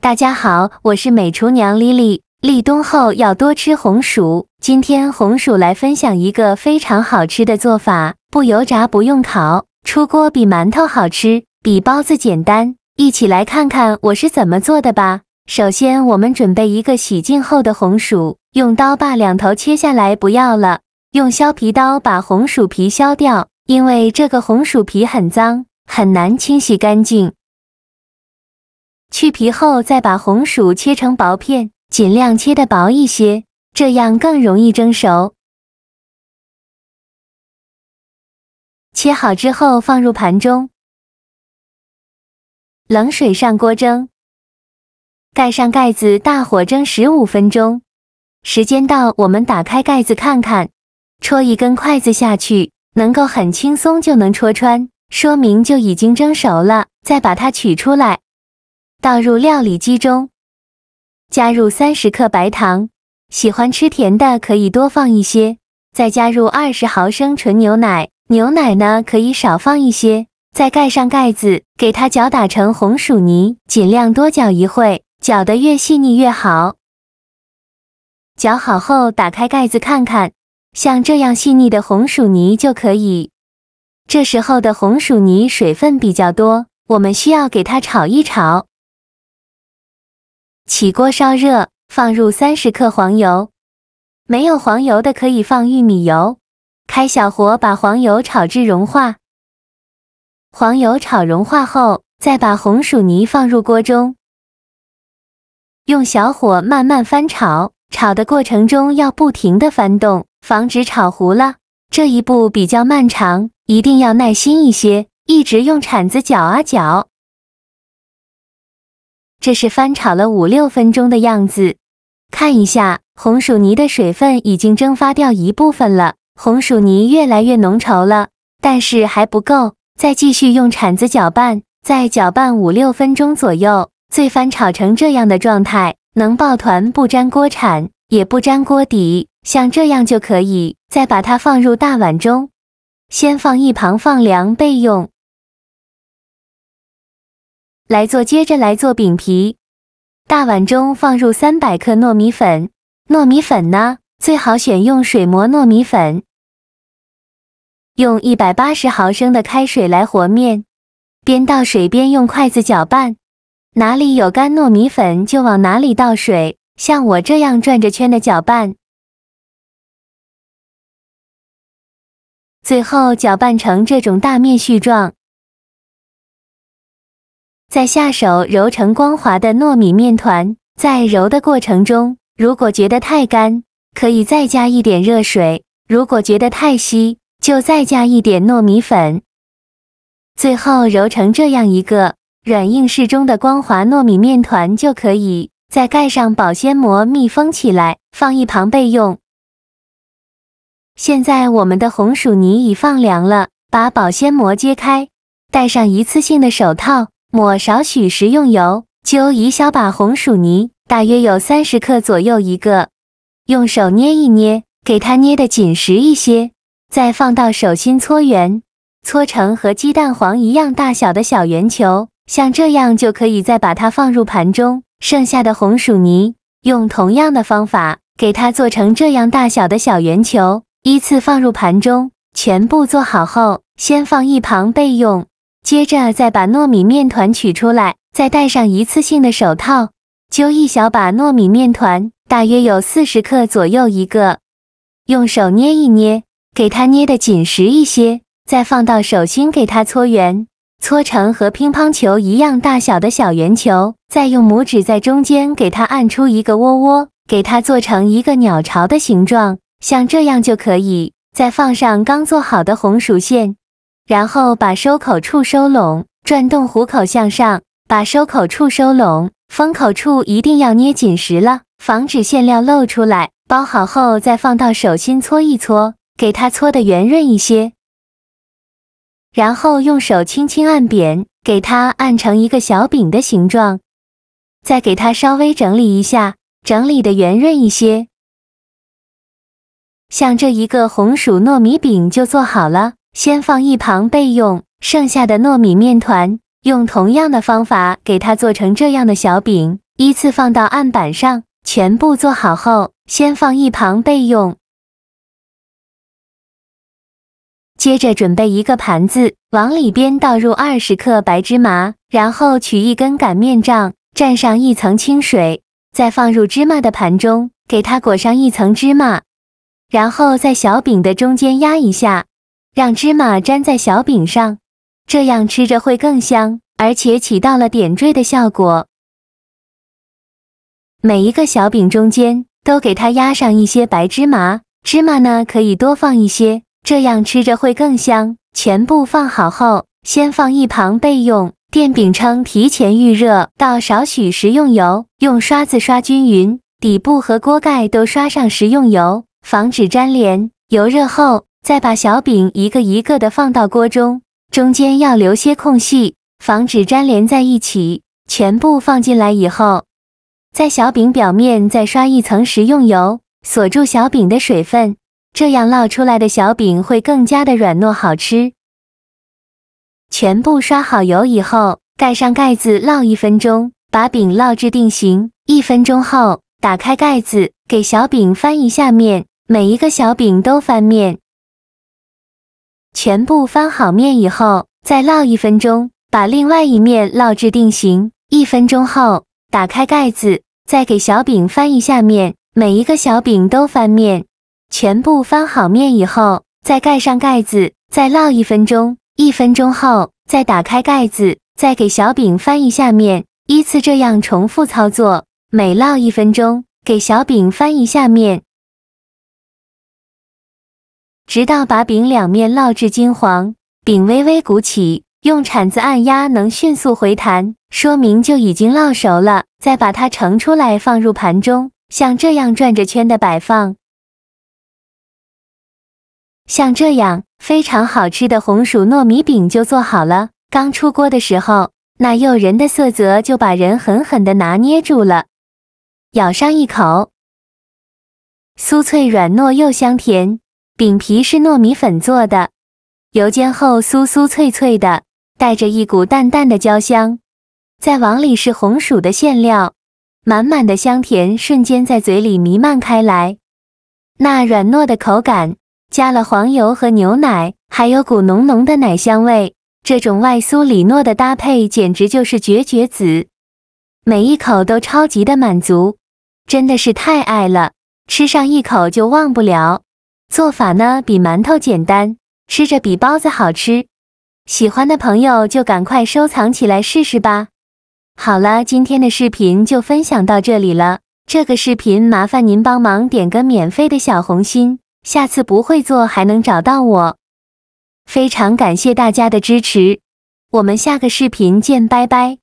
大家好，我是美厨娘丽丽。立冬后要多吃红薯。今天红薯来分享一个非常好吃的做法，不油炸不用烤，出锅比馒头好吃，比包子简单。一起来看看我是怎么做的吧。首先我们准备一个洗净后的红薯，用刀把两头切下来不要了，用削皮刀把红薯皮削掉，因为这个红薯皮很脏，很难清洗干净。去皮后再把红薯切成薄片，尽量切得薄一些，这样更容易蒸熟。切好之后放入盘中，冷水上锅蒸，盖上盖子大火蒸15分钟。时间到，我们打开盖子看看，戳一根筷子下去，能够很轻松就能戳穿，说明就已经蒸熟了。再把它取出来，倒入料理机中，加入30克白糖，喜欢吃甜的可以多放一些，再加入20毫升纯牛奶，牛奶呢可以少放一些，再盖上盖子，给它搅打成红薯泥，尽量多搅一会，搅得越细腻越好。搅好后打开盖子看看，像这样细腻的红薯泥就可以。这时候的红薯泥水分比较多，我们需要给它炒一炒。起锅烧热，放入30克黄油，没有黄油的可以放玉米油。开小火把黄油炒至融化，黄油炒融化后，再把红薯泥放入锅中，用小火慢慢翻炒，炒的过程中要不停地翻动，防止炒糊了。这一步比较漫长，一定要耐心一些，一直用铲子搅啊搅。这是翻炒了5-6分钟的样子，看一下，红薯泥的水分已经蒸发掉一部分了，红薯泥越来越浓稠了，但是还不够，再继续用铲子搅拌，再搅拌5-6分钟左右，最翻炒成这样的状态，能抱团不粘锅铲，也不粘锅底，像这样就可以。再把它放入大碗中，先放一旁放凉备用。接着来做饼皮，大碗中放入300克糯米粉，糯米粉呢，最好选用水磨糯米粉。用180毫升的开水来和面，边倒水边用筷子搅拌，哪里有干糯米粉就往哪里倒水，像我这样转着圈的搅拌。最后搅拌成这种大面絮状，再下手揉成光滑的糯米面团。在揉的过程中，如果觉得太干，可以再加一点热水，如果觉得太稀，就再加一点糯米粉。最后揉成这样一个软硬适中的光滑糯米面团就可以，再盖上保鲜膜密封起来，放一旁备用。现在我们的红薯泥已放凉了，把保鲜膜揭开，戴上一次性的手套，抹少许食用油，揪一小把红薯泥，大约有30克左右一个，用手捏一捏，给它捏得紧实一些，再放到手心搓圆，搓成和鸡蛋黄一样大小的小圆球，像这样就可以。再把它放入盘中，剩下的红薯泥用同样的方法给它做成这样大小的小圆球，依次放入盘中。全部做好后，先放一旁备用。接着再把糯米面团取出来，再戴上一次性的手套，揪一小把糯米面团，大约有40克左右一个，用手捏一捏，给它捏得紧实一些，再放到手心给它搓圆，搓成和乒乓球一样大小的小圆球，再用拇指在中间给它按出一个窝窝，给它做成一个鸟巢的形状，像这样就可以。再放上刚做好的红薯馅，然后把收口处收拢，转动虎口向上，把收口处收拢，封口处一定要捏紧实了，防止馅料漏出来。包好后再放到手心搓一搓，给它搓得圆润一些，然后用手轻轻按扁，给它按成一个小饼的形状，再给它稍微整理一下，整理得圆润一些。像这一个红薯糯米饼就做好了，先放一旁备用。剩下的糯米面团，用同样的方法给它做成这样的小饼，依次放到案板上，全部做好后，先放一旁备用。接着准备一个盘子，往里边倒入20克白芝麻，然后取一根擀面杖，蘸上一层清水，再放入芝麻的盘中，给它裹上一层芝麻，然后在小饼的中间压一下，让芝麻粘在小饼上，这样吃着会更香，而且起到了点缀的效果。每一个小饼中间都给它压上一些白芝麻，芝麻呢可以多放一些，这样吃着会更香。全部放好后，先放一旁备用。电饼铛提前预热，倒少许食用油，用刷子刷均匀，底部和锅盖都刷上食用油，防止粘连。油热后，再把小饼一个一个的放到锅中，中间要留些空隙，防止粘连在一起。全部放进来以后，在小饼表面再刷一层食用油，锁住小饼的水分，这样烙出来的小饼会更加的软糯好吃。全部刷好油以后，盖上盖子烙1分钟，把饼烙至定型。1分钟后，打开盖子，给小饼翻一下面，每一个小饼都翻面。全部翻好面以后，再烙1分钟，把另外一面烙至定型。1分钟后，打开盖子，再给小饼翻一下面，每一个小饼都翻面。全部翻好面以后，再盖上盖子，再烙1分钟。1分钟后，再打开盖子，再给小饼翻一下面，依次这样重复操作，每烙1分钟，给小饼翻一下面，直到把饼两面烙至金黄，饼微微鼓起，用铲子按压能迅速回弹，说明就已经烙熟了。再把它盛出来放入盘中，像这样转着圈的摆放。像这样非常好吃的红薯糯米饼就做好了。刚出锅的时候，那诱人的色泽就把人狠狠地拿捏住了。咬上一口，酥脆软糯又香甜，饼皮是糯米粉做的，油煎后酥酥脆脆的，带着一股淡淡的焦香。再往里是红薯的馅料，满满的香甜瞬间在嘴里弥漫开来。那软糯的口感，加了黄油和牛奶，还有股浓浓的奶香味，这种外酥里糯的搭配简直就是绝子。每一口都超级的满足，真的是太爱了，吃上一口就忘不了。做法呢比馒头简单，吃着比包子好吃。喜欢的朋友就赶快收藏起来试试吧。好了，今天的视频就分享到这里了。这个视频麻烦您帮忙点个免费的小红心，下次不会做还能找到我。非常感谢大家的支持，我们下个视频见，拜拜。